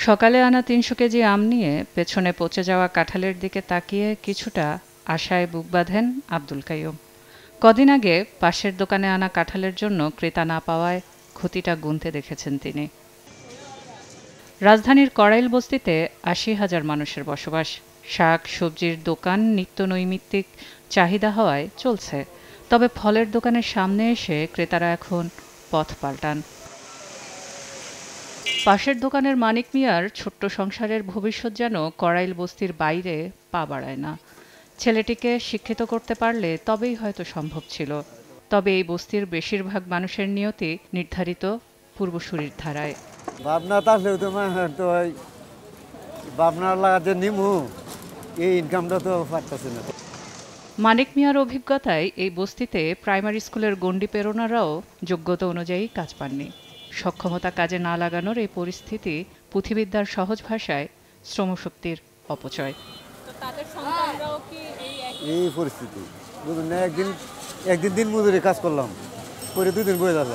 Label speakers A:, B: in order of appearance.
A: সকালে আনা ৩০০ কেজি আম নিয়ে পেছনে পচে যাওয়া কাঁঠালের দিকে তাকিয়ে কিছুটা আশায় বুক বাঁধেন আব্দুল কাইয়ুম। কদিন আগে পাশের দোকানে আনা কাঁঠালের জন্য ক্রেতা না পাওয়ায় ক্ষতিটা গুনতে দেখেছেন তিনি। রাজধানীর কড়াইল বস্তিতে ৮০,০০০ মানুষের বসবাস। শাক সবজির দোকান নিত্য নৈমিত্তিক চাহিদা হওয়ায় চলছে, তবে ফলের দোকানের সামনে এসে ক্রেতারা এখন পথ পাল্টান। পাশের দোকানের মানিক মিয়ার ছোট্ট সংসারের ভবিষ্যৎ যেন কড়াইল বস্তির বাইরে পা বাড়ায় না। ছেলেটিকে শিক্ষিত করতে পারলে তবেই হয়তো সম্ভব ছিল, তবে এই বস্তির বেশিরভাগ মানুষের নিয়তি নির্ধারিত পূর্বসূরির ধারায়।
B: ভাবনা তো আসলেও তো তো ভাবনার লাগা যে নিমু এই ইনকামটা তো পারতেছে না।
A: মানিক মিয়ার অভিজ্ঞতায় এই বস্তিতে প্রাইমারি স্কুলের গণ্ডি পেরোনারাও যোগ্যতা অনুযায়ী কাজ পাননি। সক্ষমতা কাজে না লাগানোর এই পরিস্থিতি পুঁথিবিদ্যার সহজ ভাষায় শ্রমশক্তির অপচয়।
B: এই পরিস্থিতি বুঝুন না, একদিন দিন মজুরি কাজ করলাম, পরে 2 দিন বয়ে যাবে।